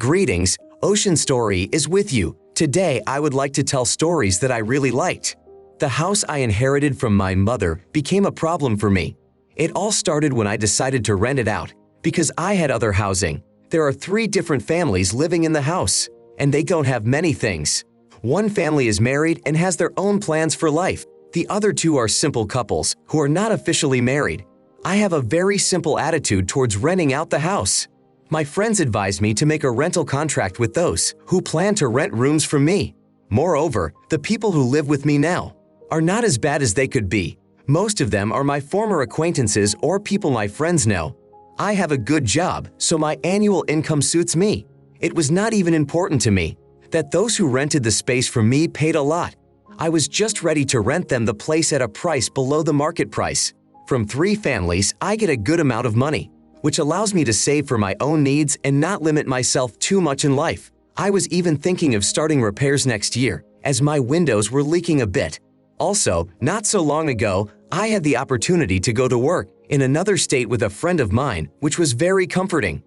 Greetings, Ocean Story is with you. Today I would like to tell stories that I really liked. The house I inherited from my mother became a problem for me. It all started when I decided to rent it out because I had other housing. There are 3 different families living in the house, and they don't have many things. One family is married and has their own plans for life. The other 2 are simple couples who are not officially married. I have a very simple attitude towards renting out the house. My friends advised me to make a rental contract with those who plan to rent rooms from me. Moreover, the people who live with me now are not as bad as they could be. Most of them are my former acquaintances or people my friends know. I have a good job, so my annual income suits me. It was not even important to me that those who rented the space from me paid a lot. I was just ready to rent them the place at a price below the market price. From 3 families, I get a good amount of money, which allows me to save for my own needs and not limit myself too much in life. I was even thinking of starting repairs next year, as my windows were leaking a bit. Also, not so long ago, I had the opportunity to go to work in another state with a friend of mine, which was very comforting.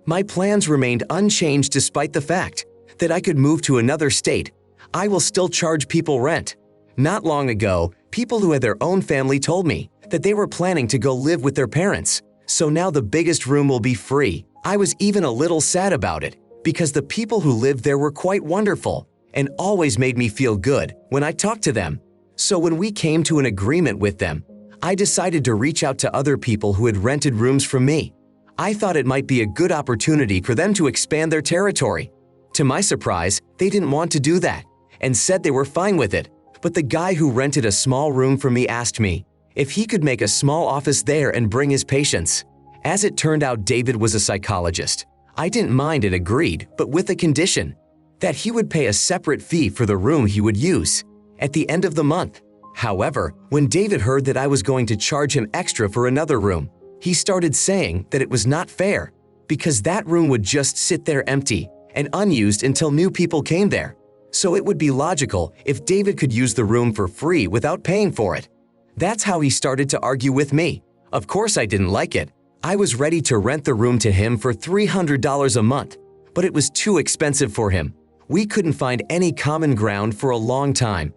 My plans remained unchanged despite the fact that I could move to another state. I will still charge people rent. Not long ago, people who had their own family told me that they were planning to go live with their parents. So now the biggest room will be free. I was even a little sad about it because the people who lived there were quite wonderful and always made me feel good when I talked to them. So when we came to an agreement with them, I decided to reach out to other people who had rented rooms from me. I thought it might be a good opportunity for them to expand their territory. To my surprise, they didn't want to do that and said they were fine with it. But the guy who rented a small room for me asked me if he could make a small office there and bring his patients. As it turned out, David was a psychologist. I didn't mind and agreed, but with a condition that he would pay a separate fee for the room he would use at the end of the month. However, when David heard that I was going to charge him extra for another room, he started saying that it was not fair because that room would just sit there empty and unused until new people came there. So it would be logical if David could use the room for free without paying for it. That's how he started to argue with me. Of course I didn't like it. I was ready to rent the room to him for $300 a month, but it was too expensive for him. We couldn't find any common ground for a long time.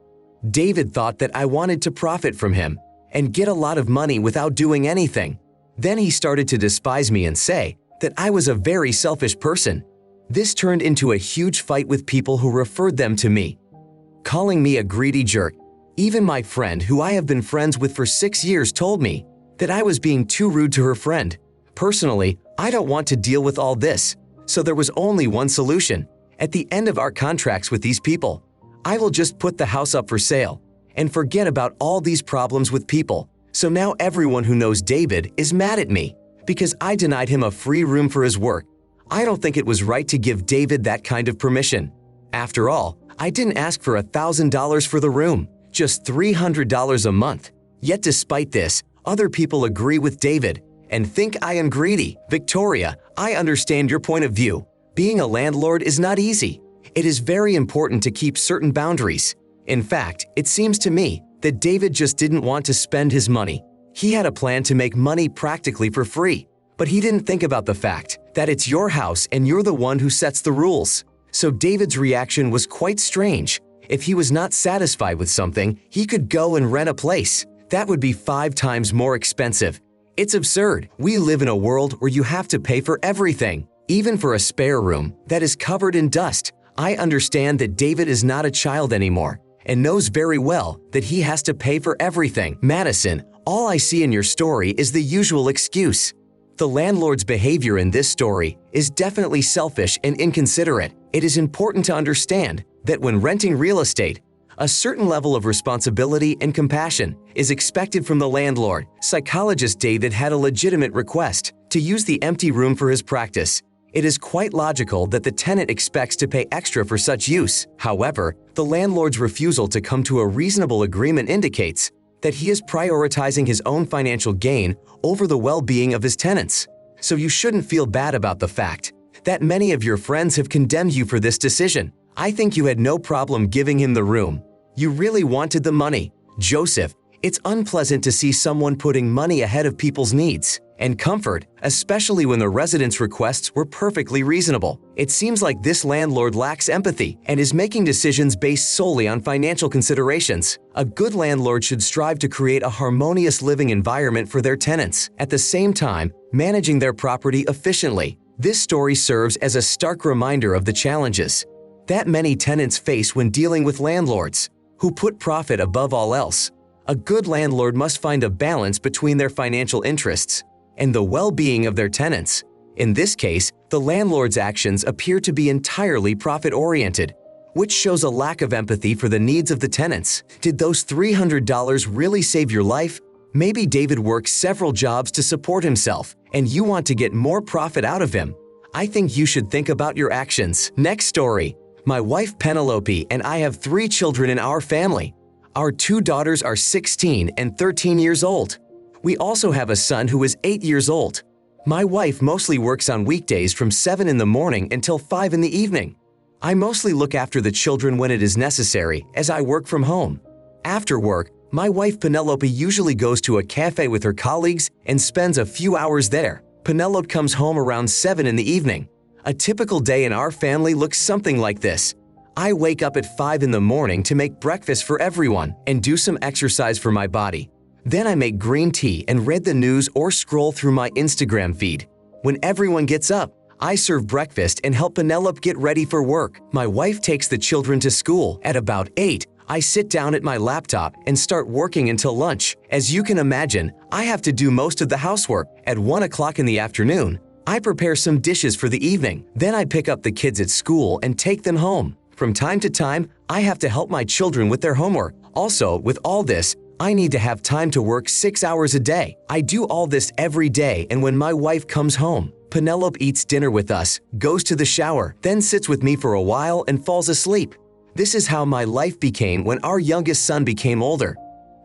David thought that I wanted to profit from him and get a lot of money without doing anything. Then he started to despise me and say that I was a very selfish person. This turned into a huge fight with people who referred them to me, calling me a greedy jerk. Even my friend, who I have been friends with for 6 years, told me that I was being too rude to her friend. Personally, I don't want to deal with all this, so there was only one solution. At the end of our contracts with these people, I will just put the house up for sale and forget about all these problems with people. So now everyone who knows David is mad at me because I denied him a free room for his work. I don't think it was right to give David that kind of permission. After all, I didn't ask for $1,000 for the room, just $300 a month. Yet despite this, other people agree with David and think I am greedy. Victoria, I understand your point of view. Being a landlord is not easy. It is very important to keep certain boundaries. In fact, it seems to me that David just didn't want to spend his money. He had a plan to make money practically for free, but he didn't think about the fact that it's your house and you're the one who sets the rules. So David's reaction was quite strange. If he was not satisfied with something, he could go and rent a place. That would be 5 times more expensive. It's absurd. We live in a world where you have to pay for everything, even for a spare room that is covered in dust. I understand that David is not a child anymore and knows very well that he has to pay for everything. Madison, all I see in your story is the usual excuse. The landlord's behavior in this story is definitely selfish and inconsiderate. It is important to understand that when renting real estate, a certain level of responsibility and compassion is expected from the landlord. Psychologist David had a legitimate request to use the empty room for his practice. It is quite logical that the tenant expects to pay extra for such use. However, the landlord's refusal to come to a reasonable agreement indicates that he is prioritizing his own financial gain over the well-being of his tenants. So you shouldn't feel bad about the fact that many of your friends have condemned you for this decision. I think you had no problem giving him the room. You really wanted the money. Joseph, it's unpleasant to see someone putting money ahead of people's needs and comfort, especially when the residents' requests were perfectly reasonable. It seems like this landlord lacks empathy and is making decisions based solely on financial considerations. A good landlord should strive to create a harmonious living environment for their tenants, at the same time managing their property efficiently. This story serves as a stark reminder of the challenges that many tenants face when dealing with landlords who put profit above all else. A good landlord must find a balance between their financial interests and the well-being of their tenants. In this case, the landlord's actions appear to be entirely profit-oriented, which shows a lack of empathy for the needs of the tenants. Did those $300 really save your life? Maybe David works several jobs to support himself, and you want to get more profit out of him. I think you should think about your actions. Next story. My wife Penelope and I have 3 children in our family. Our 2 daughters are 16 and 13 years old. We also have a son who is 8 years old. My wife mostly works on weekdays from 7 in the morning until 5 in the evening. I mostly look after the children when it is necessary, as I work from home. After work, my wife Penelope usually goes to a cafe with her colleagues and spends a few hours there. Penelope comes home around 7 in the evening. A typical day in our family looks something like this. I wake up at 5 in the morning to make breakfast for everyone and do some exercise for my body. Then I make green tea and read the news or scroll through my Instagram feed. When everyone gets up, I serve breakfast and help Penelope get ready for work. My wife takes the children to school. At about 8, I sit down at my laptop and start working until lunch. As you can imagine, I have to do most of the housework. At 1 o'clock in the afternoon, I prepare some dishes for the evening. Then I pick up the kids at school and take them home. From time to time, I have to help my children with their homework. Also, with all this, I need to have time to work 6 hours a day. I do all this every day, and when my wife comes home, Penelope eats dinner with us, goes to the shower, then sits with me for a while and falls asleep. This is how my life became when our youngest son became older.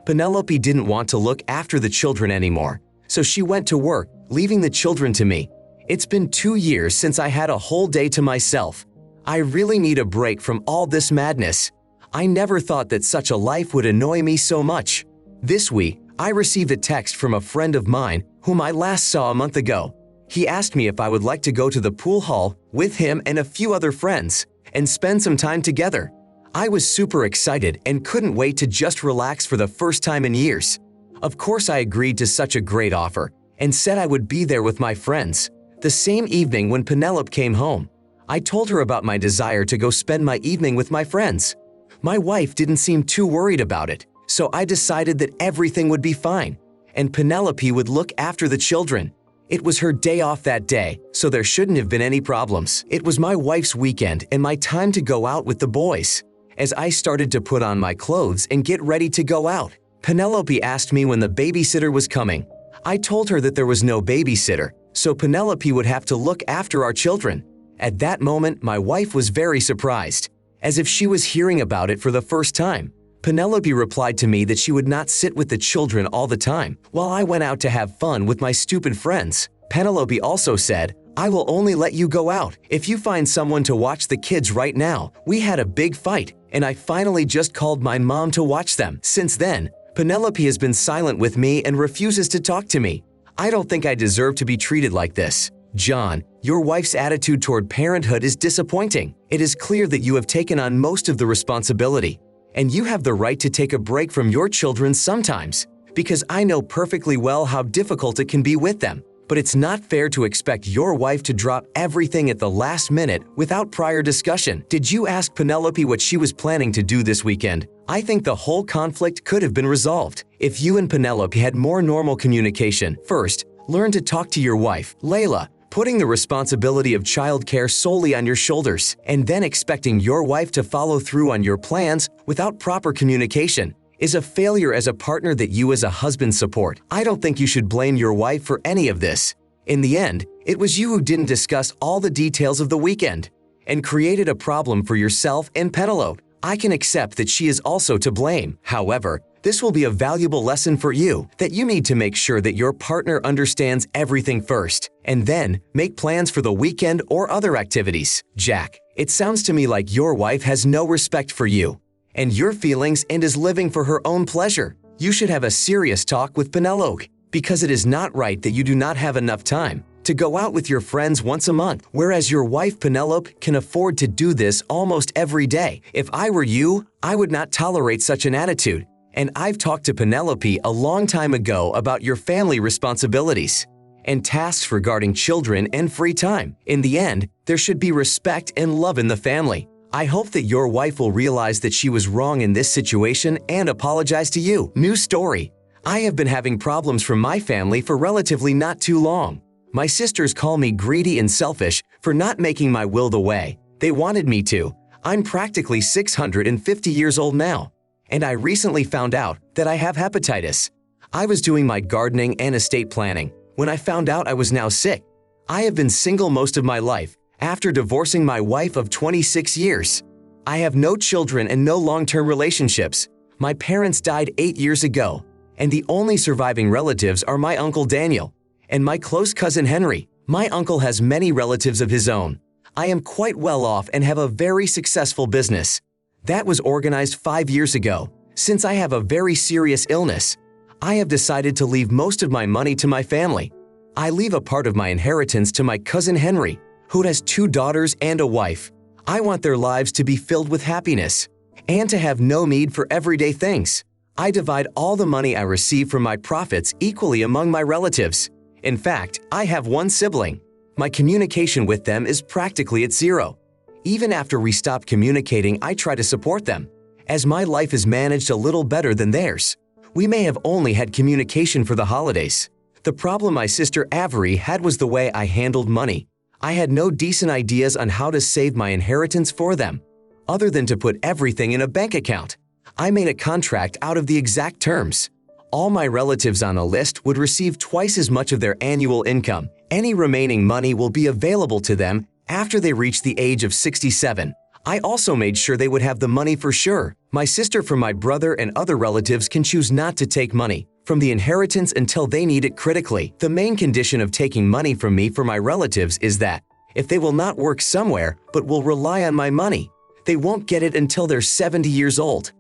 Penelope didn't want to look after the children anymore, so she went to work, leaving the children to me. It's been 2 years since I had a whole day to myself. I really need a break from all this madness. I never thought that such a life would annoy me so much. This week, I received a text from a friend of mine whom I last saw a month ago. He asked me if I would like to go to the pool hall with him and a few other friends and spend some time together. I was super excited and couldn't wait to just relax for the first time in years. Of course, I agreed to such a great offer and said I would be there with my friends. The same evening when Penelope came home, I told her about my desire to go spend my evening with my friends. My wife didn't seem too worried about it, so I decided that everything would be fine, and Penelope would look after the children. It was her day off that day, so there shouldn't have been any problems. It was my wife's weekend and my time to go out with the boys. As I started to put on my clothes and get ready to go out, Penelope asked me when the babysitter was coming. I told her that there was no babysitter, so Penelope would have to look after our children. At that moment, my wife was very surprised, as if she was hearing about it for the first time. Penelope replied to me that she would not sit with the children all the time while I went out to have fun with my stupid friends. Penelope also said, "I will only let you go out if you find someone to watch the kids right now." We had a big fight, and I finally just called my mom to watch them. Since then, Penelope has been silent with me and refuses to talk to me. I don't think I deserve to be treated like this. John, your wife's attitude toward parenthood is disappointing. It is clear that you have taken on most of the responsibility, and you have the right to take a break from your children sometimes, because I know perfectly well how difficult it can be with them. But it's not fair to expect your wife to drop everything at the last minute without prior discussion. Did you ask Penelope what she was planning to do this weekend? I think the whole conflict could have been resolved if you and Penelope had more normal communication. First, learn to talk to your wife, Layla. Putting the responsibility of childcare solely on your shoulders and then expecting your wife to follow through on your plans without proper communication is a failure as a partner that you as a husband support. I don't think you should blame your wife for any of this. In the end, it was you who didn't discuss all the details of the weekend and created a problem for yourself and Penelope. I can accept that she is also to blame. However, this will be a valuable lesson for you that you need to make sure that your partner understands everything first and then make plans for the weekend or other activities. Jack, it sounds to me like your wife has no respect for you and your feelings and is living for her own pleasure. You should have a serious talk with Penelope. because it is not right that you do not have enough time to go out with your friends once a month, whereas your wife Penelope can afford to do this almost every day. If I were you, I would not tolerate such an attitude. And I've talked to Penelope a long time ago about your family responsibilities and tasks regarding children and free time. In the end, there should be respect and love in the family. I hope that your wife will realize that she was wrong in this situation and apologize to you. New story. I have been having problems from my family for relatively not too long. My sisters call me greedy and selfish for not making my will the way they wanted me to. I'm practically 650 years old now, and I recently found out that I have hepatitis. I was doing my gardening and estate planning when I found out I was now sick. I have been single most of my life after divorcing my wife of 26 years. I have no children and no long-term relationships. My parents died 8 years ago, and the only surviving relatives are my uncle Daniel and my close cousin Henry. My uncle has many relatives of his own. I am quite well off and have a very successful business. That was organized 5 years ago. Since I have a very serious illness, I have decided to leave most of my money to my family. I leave a part of my inheritance to my cousin Henry, who has 2 daughters and a wife. I want their lives to be filled with happiness and to have no need for everyday things. I divide all the money I receive from my profits equally among my relatives. In fact, I have one sibling. My communication with them is practically at zero. Even after we stop communicating, I try to support them, as my life is managed a little better than theirs. We may have only had communication for the holidays. The problem my sister Avery had was the way I handled money. I had no decent ideas on how to save my inheritance for them, other than to put everything in a bank account. I made a contract out of the exact terms. All my relatives on a list would receive twice as much of their annual income. Any remaining money will be available to them after they reach the age of 67. I also made sure they would have the money for sure. My sister from my brother and other relatives can choose not to take money from the inheritance until they need it critically. The main condition of taking money from me for my relatives is that if they will not work somewhere but will rely on my money, they won't get it until they're 70 years old.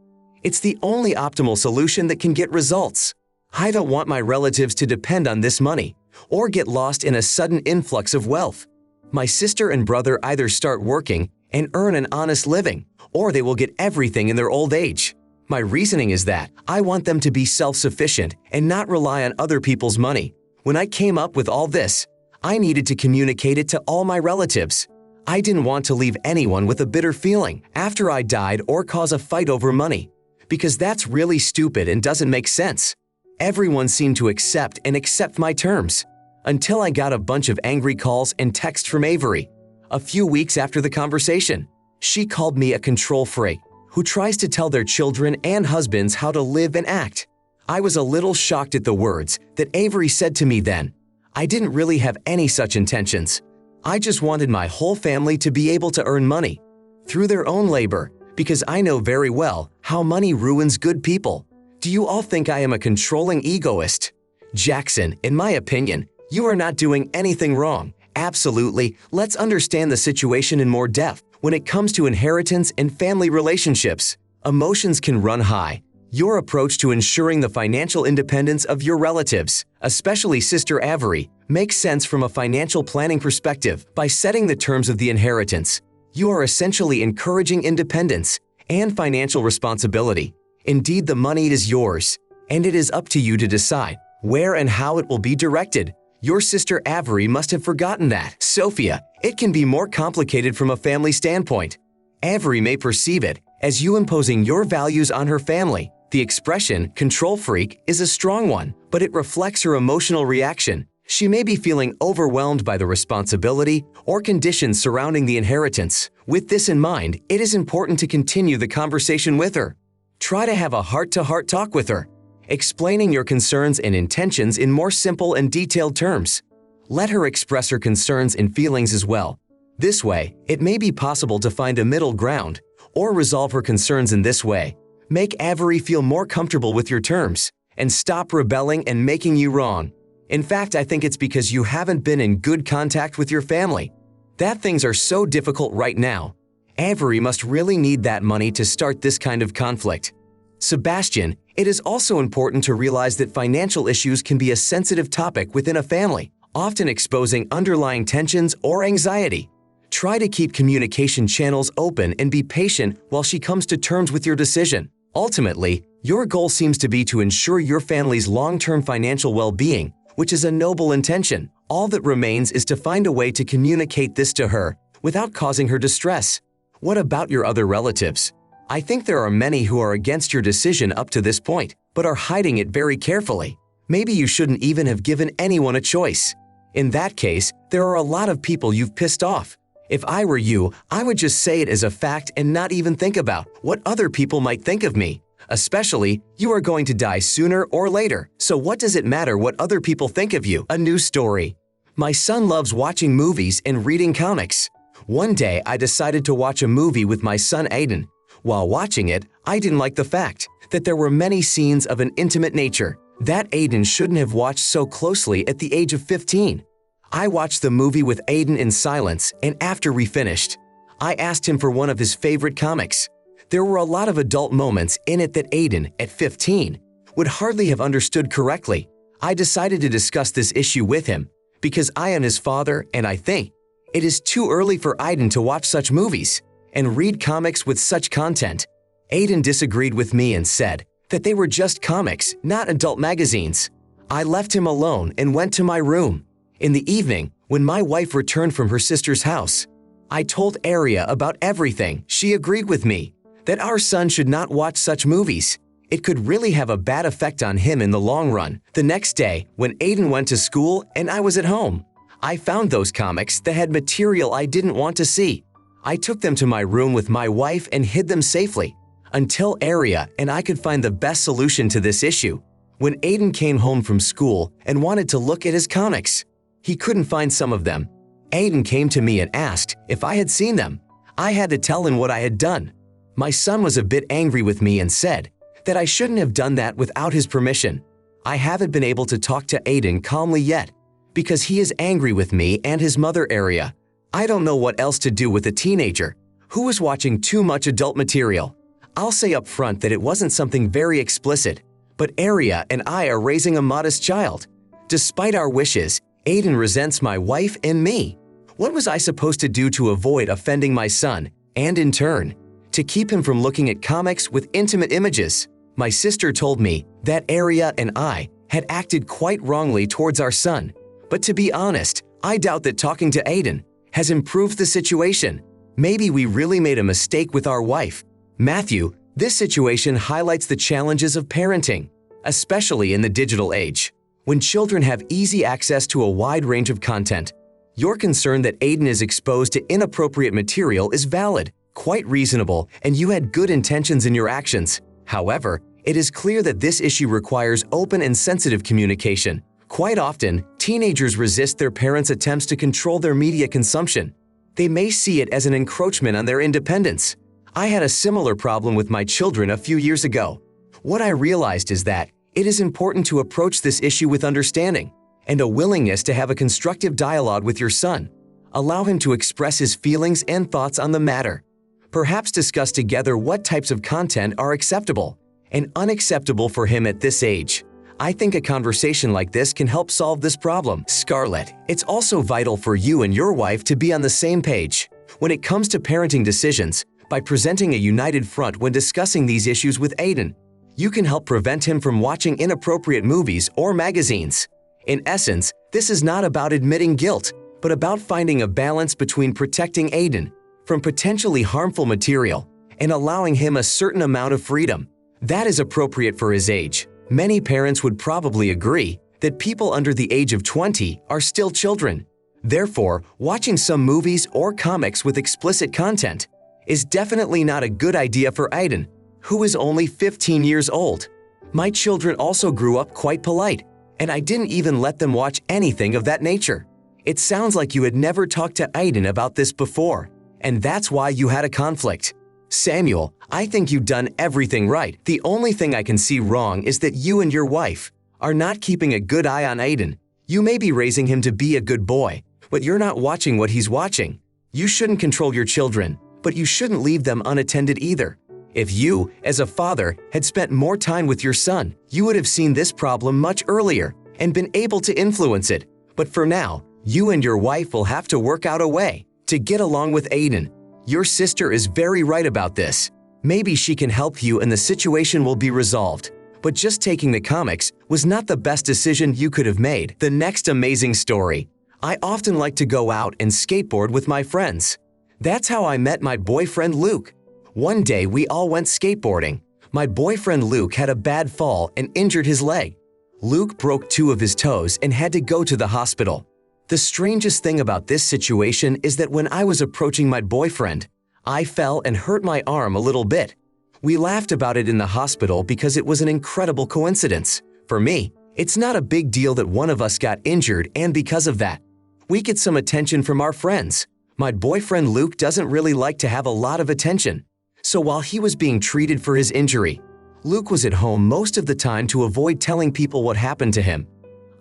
It's the only optimal solution that can get results. I don't want my relatives to depend on this money or get lost in a sudden influx of wealth. My sister and brother either start working and earn an honest living, or they will get everything in their old age. My reasoning is that I want them to be self-sufficient and not rely on other people's money. When I came up with all this, I needed to communicate it to all my relatives. I didn't want to leave anyone with a bitter feeling after I died or cause a fight over money, because that's really stupid and doesn't make sense. Everyone seemed to accept my terms, until I got a bunch of angry calls and texts from Avery. A few weeks after the conversation, she called me a control freak who tries to tell their children and husbands how to live and act. I was a little shocked at the words that Avery said to me then. I didn't really have any such intentions. I just wanted my whole family to be able to earn money through their own labor, because I know very well how money ruins good people. Do you all think I am a controlling egoist? Jackson, in my opinion, you are not doing anything wrong. Absolutely, let's understand the situation in more depth. When it comes to inheritance and family relationships, emotions can run high. Your approach to ensuring the financial independence of your relatives, especially Sister Avery, makes sense from a financial planning perspective. By setting the terms of the inheritance, you are essentially encouraging independence and financial responsibility. Indeed, the money is yours, and it is up to you to decide where and how it will be directed. Your sister Avery must have forgotten that. Sophia, it can be more complicated from a family standpoint. Avery may perceive it as you imposing your values on her family. The expression control freak is a strong one, but it reflects her emotional reaction. She may be feeling overwhelmed by the responsibility or conditions surrounding the inheritance. With this in mind, it is important to continue the conversation with her. Try to have a heart-to-heart talk with her, explaining your concerns and intentions in more simple and detailed terms. Let her express her concerns and feelings as well. This way, it may be possible to find a middle ground or resolve her concerns in this way. Make Avery feel more comfortable with your terms and stop rebelling and making you wrong. In fact, I think it's because you haven't been in good contact with your family that things are so difficult right now. Avery must really need that money to start this kind of conflict. Sebastian, It is also important to realize that financial issues can be a sensitive topic within a family, often exposing underlying tensions or anxiety. Try to keep communication channels open and be patient while she comes to terms with your decision. Ultimately, your goal seems to be to ensure your family's long-term financial well-being, which is a noble intention. All that remains is to find a way to communicate this to her without causing her distress. What about your other relatives? I think there are many who are against your decision up to this point, but are hiding it very carefully. Maybe you shouldn't even have given anyone a choice. In that case, there are a lot of people you've pissed off. If I were you, I would just say it as a fact and not even think about what other people might think of me. Especially, you are going to die sooner or later, so what does it matter what other people think of you? A new story. My son loves watching movies and reading comics. One day, I decided to watch a movie with my son Aiden. While watching it, I didn't like the fact that there were many scenes of an intimate nature that Aiden shouldn't have watched so closely at the age of 15. I watched the movie with Aiden in silence, and after we finished, I asked him for one of his favorite comics. There were a lot of adult moments in it that Aiden, at 15, would hardly have understood correctly. I decided to discuss this issue with him because I am his father, and I think it is too early for Aiden to watch such movies and read comics with such content. Aiden disagreed with me and said that they were just comics, not adult magazines. I left him alone and went to my room. In the evening, when my wife returned from her sister's house, I told Aria about everything. She agreed with me that our son should not watch such movies. It could really have a bad effect on him in the long run. The next day, when Aiden went to school and I was at home, I found those comics that had material I didn't want to see. I took them to my room with my wife and hid them safely until Aria and I could find the best solution to this issue. When Aiden came home from school and wanted to look at his comics, he couldn't find some of them. Aiden came to me and asked if I had seen them. I had to tell him what I had done. My son was a bit angry with me and said that I shouldn't have done that without his permission. I haven't been able to talk to Aiden calmly yet because he is angry with me and his mother Aria. I don't know what else to do with a teenager who was watching too much adult material. I'll say up front that it wasn't something very explicit, but Aria and I are raising a modest child. Despite our wishes, Aiden resents my wife and me. What was I supposed to do to avoid offending my son, and in turn, to keep him from looking at comics with intimate images? My sister told me that Aria and I had acted quite wrongly towards our son. But to be honest, I doubt that talking to Aiden has improved the situation. Maybe we really made a mistake with our wife. Matthew, this situation highlights the challenges of parenting, especially in the digital age, when children have easy access to a wide range of content. Your concern that Aiden is exposed to inappropriate material is valid, quite reasonable, and you had good intentions in your actions. However, it is clear that this issue requires open and sensitive communication. Quite often, teenagers resist their parents' attempts to control their media consumption. They may see it as an encroachment on their independence. I had a similar problem with my children a few years ago. What I realized is that it is important to approach this issue with understanding and a willingness to have a constructive dialogue with your son. Allow him to express his feelings and thoughts on the matter. Perhaps discuss together what types of content are acceptable and unacceptable for him at this age. I think a conversation like this can help solve this problem. Scarlett, it's also vital for you and your wife to be on the same page when it comes to parenting decisions. By presenting a united front when discussing these issues with Aiden, you can help prevent him from watching inappropriate movies or magazines. In essence, this is not about admitting guilt, but about finding a balance between protecting Aiden from potentially harmful material and allowing him a certain amount of freedom that is appropriate for his age. Many parents would probably agree that people under the age of 20 are still children. Therefore, watching some movies or comics with explicit content is definitely not a good idea for Aiden, who is only 15 years old. My children also grew up quite polite, and I didn't even let them watch anything of that nature. It sounds like you had never talked to Aiden about this before, and that's why you had a conflict. Samuel, I think you've done everything right. The only thing I can see wrong is that you and your wife are not keeping a good eye on Aiden. You may be raising him to be a good boy, but you're not watching what he's watching. You shouldn't control your children, but you shouldn't leave them unattended either. If you, as a father, had spent more time with your son, you would have seen this problem much earlier and been able to influence it. But for now, you and your wife will have to work out a way to get along with Aiden. Your sister is very right about this. Maybe she can help you and the situation will be resolved. But just taking the comics was not the best decision you could have made. The next amazing story. I often like to go out and skateboard with my friends. That's how I met my boyfriend Luke. One day we all went skateboarding. My boyfriend Luke had a bad fall and injured his leg. Luke broke 2 of his toes and had to go to the hospital. The strangest thing about this situation is that when I was approaching my boyfriend, I fell and hurt my arm a little bit. We laughed about it in the hospital because it was an incredible coincidence. For me, it's not a big deal that one of us got injured, and because of that, we get some attention from our friends. My boyfriend Luke doesn't really like to have a lot of attention. So while he was being treated for his injury, Luke was at home most of the time to avoid telling people what happened to him.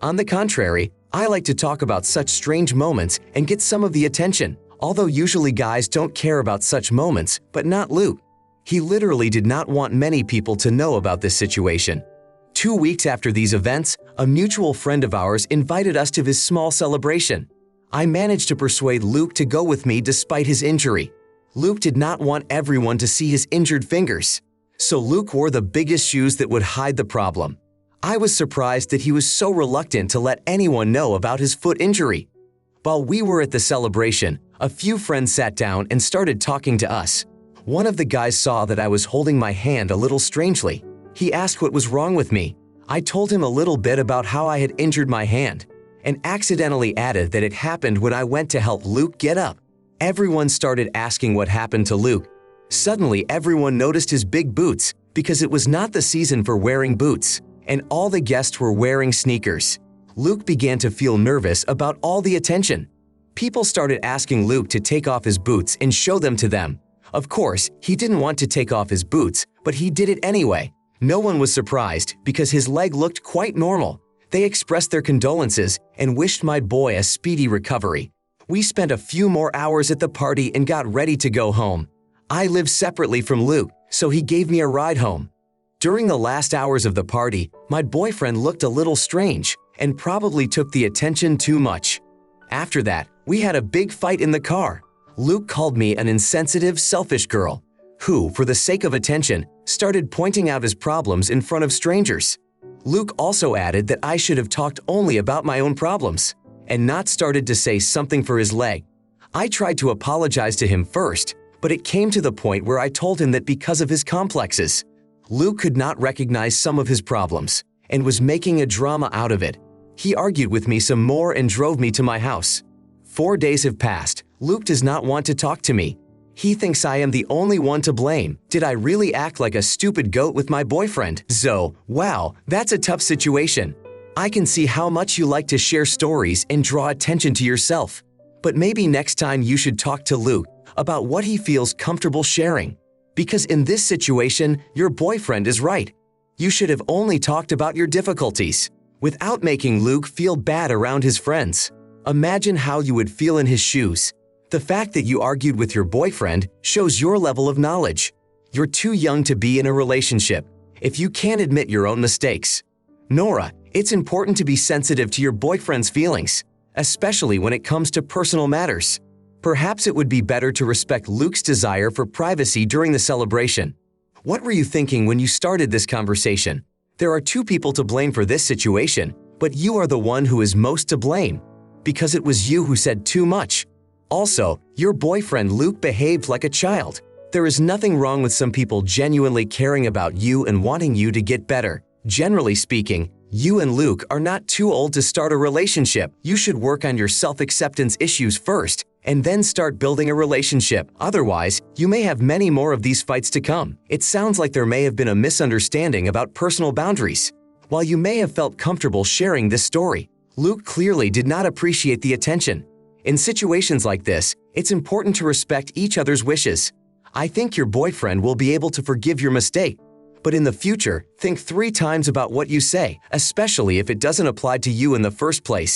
On the contrary, I like to talk about such strange moments and get some of the attention. Although usually guys don't care about such moments, but not Luke. He literally did not want many people to know about this situation. 2 weeks after these events, a mutual friend of ours invited us to his small celebration. I managed to persuade Luke to go with me despite his injury. Luke did not want everyone to see his injured fingers. So Luke wore the biggest shoes that would hide the problem. I was surprised that he was so reluctant to let anyone know about his foot injury. While we were at the celebration, a few friends sat down and started talking to us. One of the guys saw that I was holding my hand a little strangely. He asked what was wrong with me. I told him a little bit about how I had injured my hand and accidentally added that it happened when I went to help Luke get up. Everyone started asking what happened to Luke. Suddenly, everyone noticed his big boots because it was not the season for wearing boots, and all the guests were wearing sneakers. Luke began to feel nervous about all the attention. People started asking Luke to take off his boots and show them to them. Of course, he didn't want to take off his boots, but he did it anyway. No one was surprised because his leg looked quite normal. They expressed their condolences and wished my boy a speedy recovery. We spent a few more hours at the party and got ready to go home. I live separately from Luke, so he gave me a ride home. During the last hours of the party, my boyfriend looked a little strange and probably took the attention too much. After that, we had a big fight in the car. Luke called me an insensitive, selfish girl who, for the sake of attention, started pointing out his problems in front of strangers. Luke also added that I should have talked only about my own problems and not started to say something for his leg. I tried to apologize to him first, but it came to the point where I told him that because of his complexes, Luke could not recognize some of his problems and was making a drama out of it. He argued with me some more and drove me to my house. 4 days have passed. Luke does not want to talk to me. He thinks I am the only one to blame. Did I really act like a stupid goat with my boyfriend? So, wow, that's a tough situation. I can see how much you like to share stories and draw attention to yourself. But maybe next time you should talk to Luke about what he feels comfortable sharing. Because in this situation, your boyfriend is right. You should have only talked about your difficulties without making Luke feel bad around his friends. Imagine how you would feel in his shoes. The fact that you argued with your boyfriend shows your level of knowledge. You're too young to be in a relationship if you can't admit your own mistakes. Nora, it's important to be sensitive to your boyfriend's feelings, especially when it comes to personal matters. Perhaps it would be better to respect Luke's desire for privacy during the celebration. What were you thinking when you started this conversation? There are 2 people to blame for this situation, but you are the one who is most to blame, because it was you who said too much. Also, your boyfriend Luke behaved like a child. There is nothing wrong with some people genuinely caring about you and wanting you to get better. Generally speaking, you and Luke are not too old to start a relationship. You should work on your self-acceptance issues first and then start building a relationship. Otherwise, you may have many more of these fights to come. It sounds like there may have been a misunderstanding about personal boundaries. While you may have felt comfortable sharing this story, Luke clearly did not appreciate the attention. In situations like this, it's important to respect each other's wishes. I think your boyfriend will be able to forgive your mistake. But in the future, think 3 times about what you say, especially if it doesn't apply to you in the first place.